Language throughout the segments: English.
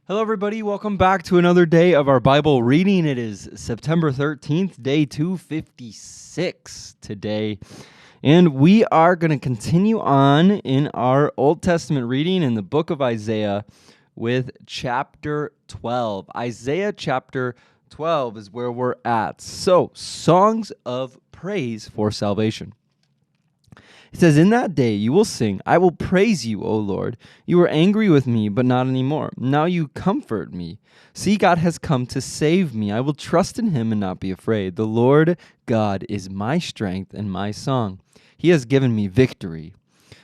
Hello, everybody. Welcome back to another day of our Bible reading. It is September 13th, day 256 today. And we are going to continue on in our Old Testament reading in the book of Isaiah with chapter 12. Isaiah chapter 12 is where we're at. So, songs of praise for salvation. It says, "In that day you will sing, I will praise you, O Lord. You were angry with me, but not anymore. Now you comfort me. See, God has come to save me. I will trust in him and not be afraid. The Lord God is my strength and my song. He has given me victory.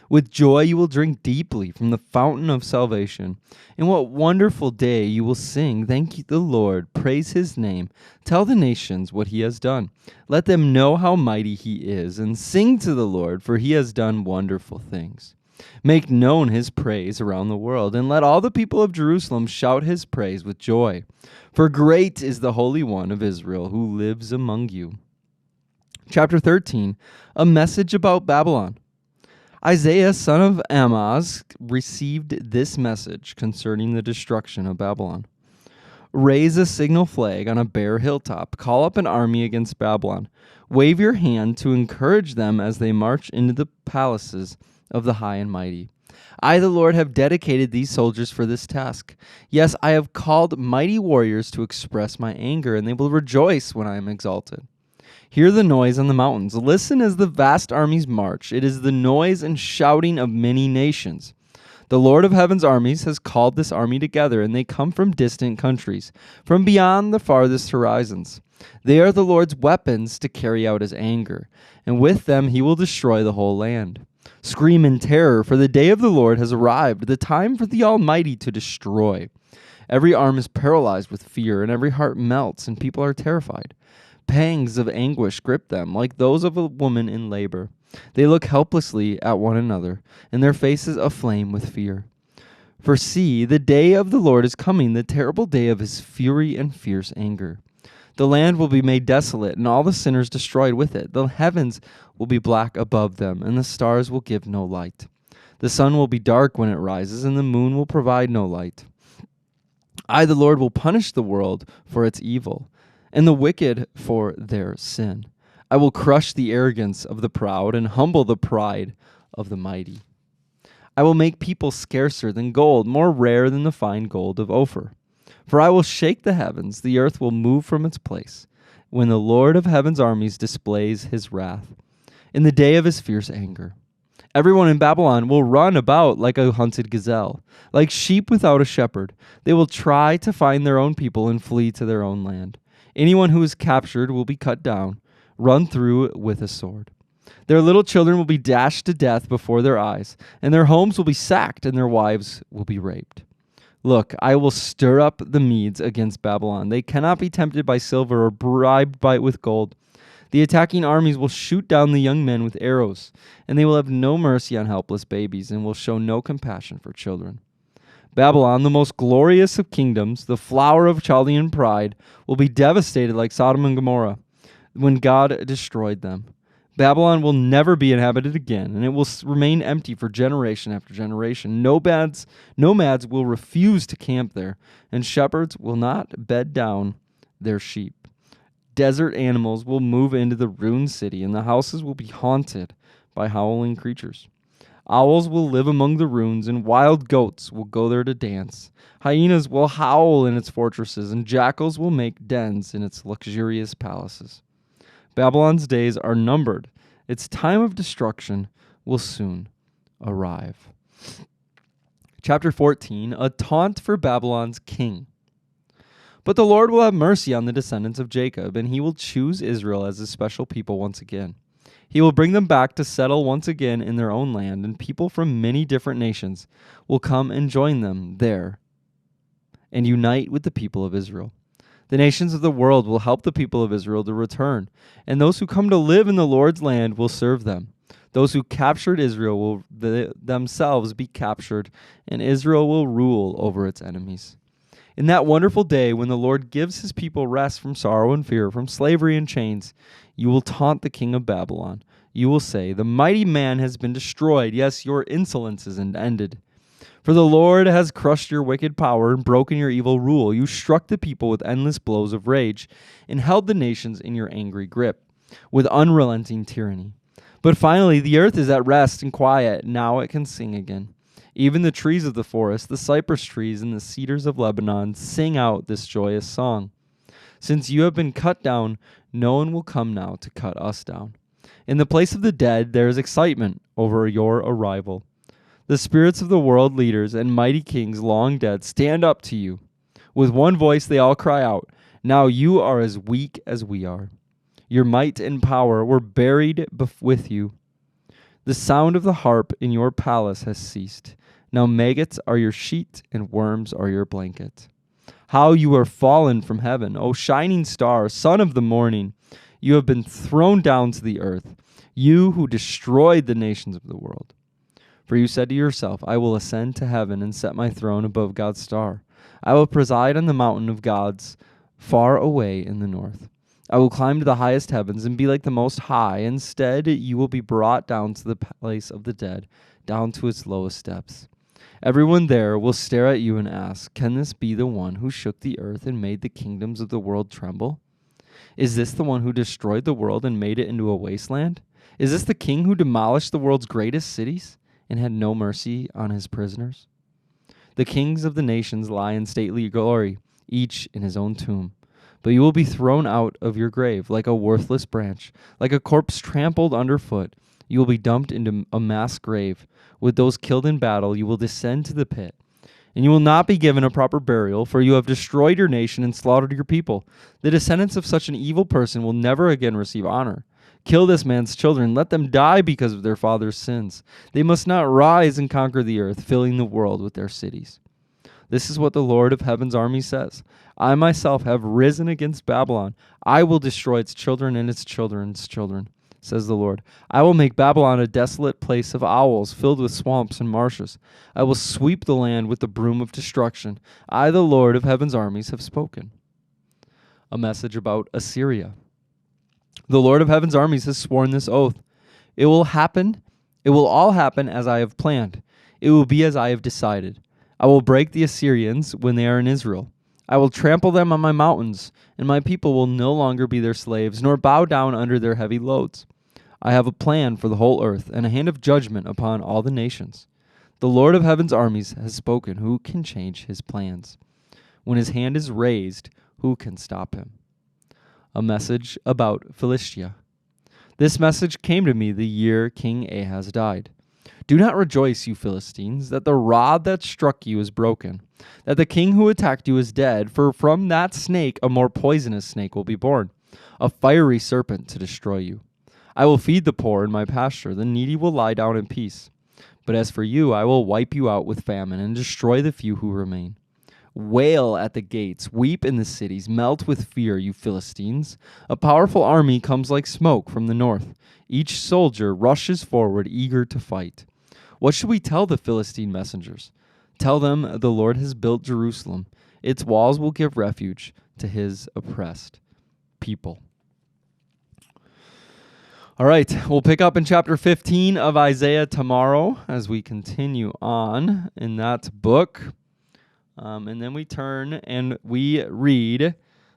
With joy you will drink deeply from the fountain of salvation. In what wonderful day you will sing, thank you the Lord, praise his name. Tell the nations what he has done. Let them know how mighty he is, and sing to the Lord, for he has done wonderful things. Make known his praise around the world, and let all the people of Jerusalem shout his praise with joy. For great is the Holy One of Israel who lives among you." Chapter 13, a message about Babylon. Isaiah, son of Amoz, received this message concerning the destruction of Babylon. "Raise a signal flag on a bare hilltop. Call up an army against Babylon. Wave your hand to encourage them as they march into the palaces of the high and mighty. I, the Lord, have dedicated these soldiers for this task. Yes, I have called mighty warriors to express my anger, and they will rejoice when I am exalted. Hear the noise on the mountains. Listen as the vast armies march. It is the noise and shouting of many nations. The Lord of heaven's armies has called this army together, and they come from distant countries, from beyond the farthest horizons. They are the Lord's weapons to carry out his anger, and with them he will destroy the whole land. Scream in terror, for the day of the Lord has arrived, the time for the Almighty to destroy. Every arm is paralyzed with fear, and every heart melts, and people are terrified. Pangs of anguish grip them, like those of a woman in labor. They look helplessly at one another, and their faces aflame with fear. For see, the day of the Lord is coming, the terrible day of his fury and fierce anger. The land will be made desolate, and all the sinners destroyed with it. The heavens will be black above them, and the stars will give no light. The sun will be dark when it rises, and the moon will provide no light. I, the Lord, will punish the world for its evil, and the wicked for their sin. I will crush the arrogance of the proud and humble the pride of the mighty. I will make people scarcer than gold, more rare than the fine gold of Ophir. For I will shake the heavens, the earth will move from its place, when the Lord of heaven's armies displays his wrath, in the day of his fierce anger. Everyone in Babylon will run about like a hunted gazelle, like sheep without a shepherd. They will try to find their own people and flee to their own land. Anyone who is captured will be cut down, run through with a sword. Their little children will be dashed to death before their eyes, and their homes will be sacked, and their wives will be raped. Look, I will stir up the Medes against Babylon. They cannot be tempted by silver or bribed with gold. The attacking armies will shoot down the young men with arrows, and they will have no mercy on helpless babies, and will show no compassion for children. Babylon, the most glorious of kingdoms, the flower of Chaldean pride, will be devastated like Sodom and Gomorrah when God destroyed them. Babylon will never be inhabited again, and it will remain empty for generation after generation. Nomads will refuse to camp there, and shepherds will not bed down their sheep. Desert animals will move into the ruined city, and the houses will be haunted by howling creatures. Owls will live among the ruins, and wild goats will go there to dance. Hyenas will howl in its fortresses, and jackals will make dens in its luxurious palaces. Babylon's days are numbered. Its time of destruction will soon arrive." Chapter 14, a taunt for Babylon's king. "But the Lord will have mercy on the descendants of Jacob, and he will choose Israel as his special people once again. He will bring them back to settle once again in their own land, and people from many different nations will come and join them there and unite with the people of Israel. The nations of the world will help the people of Israel to return, and those who come to live in the Lord's land will serve them. Those who captured Israel will themselves be captured, and Israel will rule over its enemies. In that wonderful day when the Lord gives his people rest from sorrow and fear, from slavery and chains, you will taunt the king of Babylon. You will say, 'The mighty man has been destroyed. Yes, your insolence is ended. For the Lord has crushed your wicked power and broken your evil rule. You struck the people with endless blows of rage and held the nations in your angry grip with unrelenting tyranny. But finally, the earth is at rest and quiet. Now it can sing again. Even the trees of the forest, the cypress trees and the cedars of Lebanon sing out this joyous song. Since you have been cut down, no one will come now to cut us down. In the place of the dead, there is excitement over your arrival. The spirits of the world leaders and mighty kings long dead stand up to you. With one voice they all cry out, now you are as weak as we are. Your might and power were buried with you. The sound of the harp in your palace has ceased. Now maggots are your sheet and worms are your blanket. How you are fallen from heaven, O shining star, son of the morning. You have been thrown down to the earth, you who destroyed the nations of the world. For you said to yourself, I will ascend to heaven and set my throne above God's star. I will preside on the mountain of God's far away in the north. I will climb to the highest heavens and be like the Most High. Instead, you will be brought down to the place of the dead, down to its lowest depths. Everyone there will stare at you and ask, can this be the one who shook the earth and made the kingdoms of the world tremble? Is this the one who destroyed the world and made it into a wasteland? Is this the king who demolished the world's greatest cities and had no mercy on his prisoners? The kings of the nations lie in stately glory, each in his own tomb. But you will be thrown out of your grave like a worthless branch, like a corpse trampled underfoot. You will be dumped into a mass grave. With those killed in battle, you will descend to the pit. And you will not be given a proper burial, for you have destroyed your nation and slaughtered your people. The descendants of such an evil person will never again receive honor. Kill this man's children. Let them die because of their father's sins. They must not rise and conquer the earth, filling the world with their cities. This is what the Lord of heaven's army says. I myself have risen against Babylon. I will destroy its children and its children's children, says the Lord. I will make Babylon a desolate place of owls, filled with swamps and marshes. I will sweep the land with the broom of destruction. I, the Lord of heaven's armies, have spoken. A message about Assyria. The Lord of heaven's armies has sworn this oath. It will happen. It will all happen as I have planned. It will be as I have decided. I will break the Assyrians when they are in Israel. I will trample them on my mountains, and my people will no longer be their slaves, nor bow down under their heavy loads. I have a plan for the whole earth, and a hand of judgment upon all the nations. The Lord of heaven's armies has spoken. Who can change his plans? When his hand is raised, who can stop him? A message about Philistia. This message came to me the year King Ahaz died. Do not rejoice, you Philistines, that the rod that struck you is broken, that the king who attacked you is dead, for from that snake a more poisonous snake will be born, a fiery serpent to destroy you. I will feed the poor in my pasture, the needy will lie down in peace. But as for you, I will wipe you out with famine and destroy the few who remain. Wail at the gates, weep in the cities, melt with fear, you Philistines. A powerful army comes like smoke from the north. Each soldier rushes forward, eager to fight. What should we tell the Philistine messengers? Tell them the Lord has built Jerusalem. Its walls will give refuge to his oppressed people. All right, we'll pick up in chapter 15 of Isaiah tomorrow as we continue on in that book. And then we turn and we read,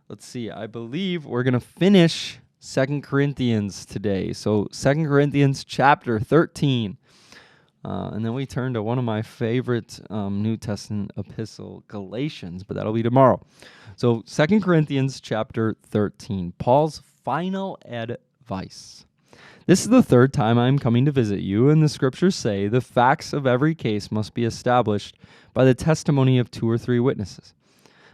let's see, I believe we're going to finish 2 Corinthians today. So 2 Corinthians chapter 13. And then we turn to one of my favorite New Testament epistle, Galatians, but that'll be tomorrow. So 2 Corinthians chapter 13, Paul's final advice. This is the third time I am coming to visit you, and the scriptures say the facts of every case must be established by the testimony of 2 or 3 witnesses.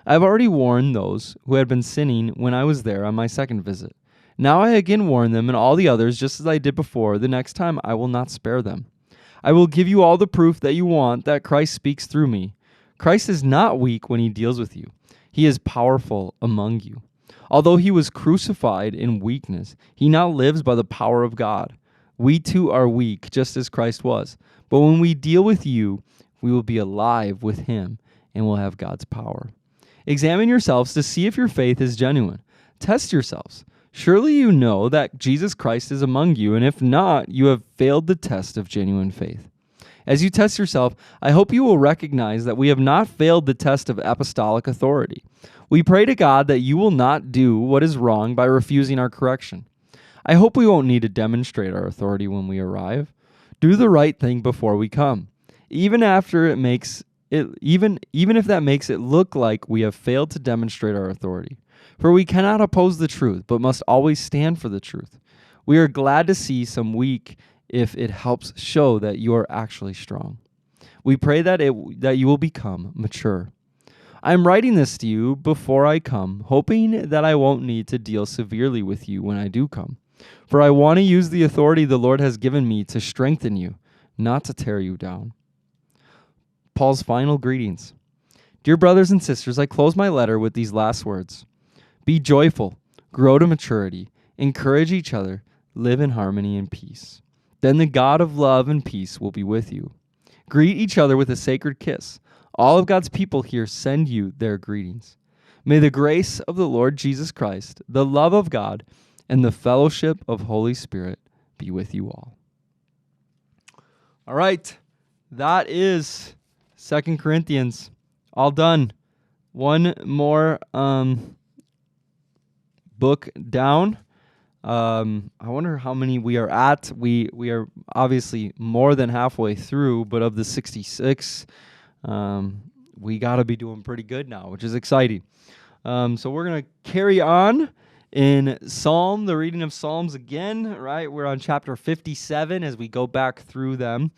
I have already warned those who had been sinning when I was there on my second visit. Now I again warn them and all the others, just as I did before. The next time I will not spare them. I will give you all the proof that you want that Christ speaks through me. Christ is not weak when he deals with you. He is powerful among you. Although he was crucified in weakness, he now lives by the power of God. We too are weak, just as Christ was. But when we deal with you, we will be alive with him and will have God's power. Examine yourselves to see if your faith is genuine. Test yourselves. Surely you know that Jesus Christ is among you, and if not, you have failed the test of genuine faith. As you test yourself, I hope you will recognize that we have not failed the test of apostolic authority. We pray to God that you will not do what is wrong by refusing our correction. I hope we won't need to demonstrate our authority when we arrive. Do the right thing before we come, even after it makes it even if that makes it look like we have failed to demonstrate our authority. For we cannot oppose the truth, but must always stand for the truth. We are glad to see some weak if it helps show that you are actually strong. We pray that you will become mature. I am writing this to you before I come, hoping that I won't need to deal severely with you when I do come. For I want to use the authority the Lord has given me to strengthen you, not to tear you down. Paul's final greetings. Dear brothers and sisters, I close my letter with these last words. Be joyful, grow to maturity, encourage each other, live in harmony and peace. Then the God of love and peace will be with you. Greet each other with a sacred kiss. All of God's people here send you their greetings. May the grace of the Lord Jesus Christ, the love of God, and the fellowship of Holy Spirit be with you all. All right, that is 2 Corinthians. All done. One more book down. I wonder how many we are at. We are obviously more than halfway through, but of the 66, we got to be doing pretty good now, which is exciting. So we're going to carry on in the reading of Psalms again, right? We're on chapter 57 as we go back through them.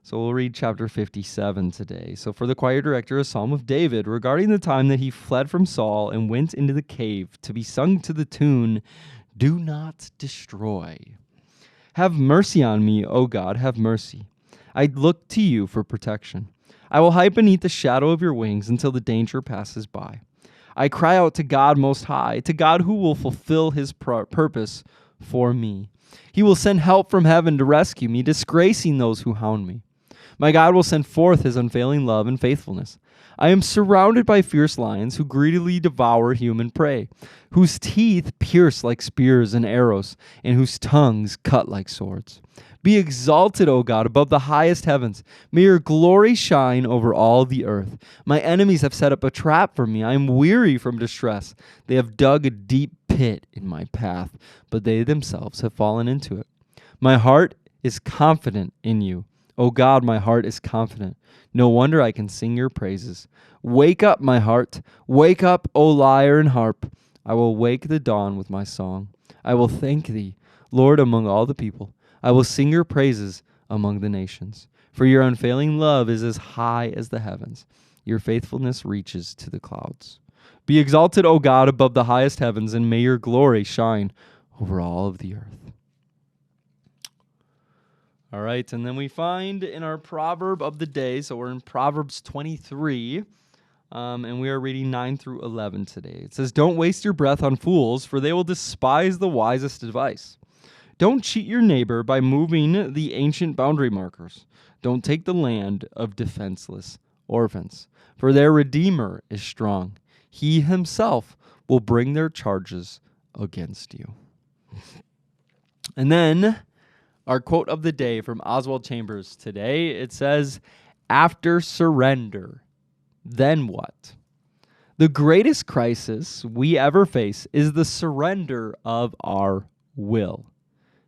So we'll read chapter 57 today. So for the choir director, a psalm of David regarding the time that he fled from Saul and went into the cave to be sung to the tune, Do Not Destroy. Have mercy on me, O God, have mercy. I look to you for protection. I will hide beneath the shadow of your wings until the danger passes by. I cry out to God Most High, to God who will fulfill his purpose for me. He will send help from heaven to rescue me, disgracing those who hound me. My God will send forth his unfailing love and faithfulness. I am surrounded by fierce lions who greedily devour human prey, whose teeth pierce like spears and arrows, and whose tongues cut like swords. Be exalted, O God, above the highest heavens. May your glory shine over all the earth. My enemies have set up a trap for me. I am weary from distress. They have dug a deep pit in my path, but they themselves have fallen into it. My heart is confident in you. O God, my heart is confident. No wonder I can sing your praises. Wake up, my heart. Wake up, O lyre and harp. I will wake the dawn with my song. I will thank thee, Lord, among all the people. I will sing your praises among the nations. For your unfailing love is as high as the heavens. Your faithfulness reaches to the clouds. Be exalted, O God, above the highest heavens, and may your glory shine over all of the earth. All right, and then we find in our proverb of the day, so we're in Proverbs 23, and we are reading 9 through 11 today. It says, Don't waste your breath on fools, for they will despise the wisest advice. Don't cheat your neighbor by moving the ancient boundary markers. Don't take the land of defenseless orphans, for their Redeemer is strong. He himself will bring their charges against you. And then our quote of the day from Oswald Chambers today, it says, After surrender, then what? The greatest crisis we ever face is the surrender of our will.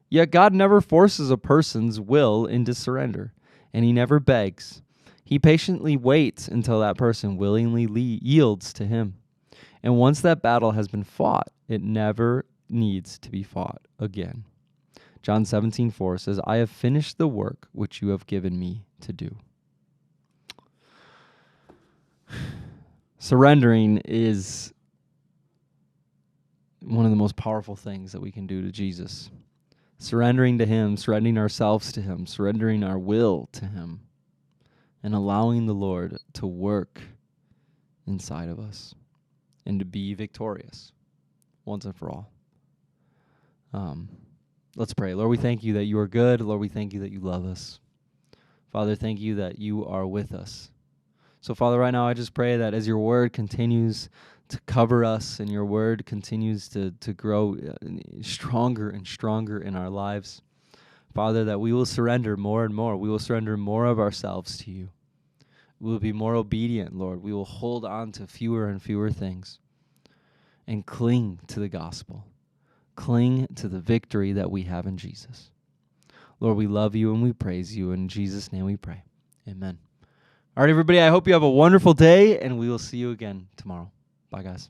Yet God never forces a person's will into surrender, and he never begs. He patiently waits until that person willingly yields to him. And once that battle has been fought, it never needs to be fought again. John 17:4 says, I have finished the work which you have given me to do. Surrendering is one of the most powerful things that we can do to Jesus. Surrendering to him, surrendering ourselves to him, surrendering our will to him, and allowing the Lord to work inside of us and to be victorious once and for all. Let's pray. Lord, we thank you that you are good. Lord, we thank you that you love us. Father, thank you that you are with us. So, Father, right now I just pray that as your word continues to cover us and your word continues to grow stronger and stronger in our lives, Father, that we will surrender more and more. We will surrender more of ourselves to you. We will be more obedient, Lord. We will hold on to fewer and fewer things and cling to the gospel. Cling to the victory that we have in Jesus. Lord, we love you and we praise you. In Jesus' name we pray. Amen. All right, everybody, I hope you have a wonderful day, and we will see you again tomorrow. Bye, guys.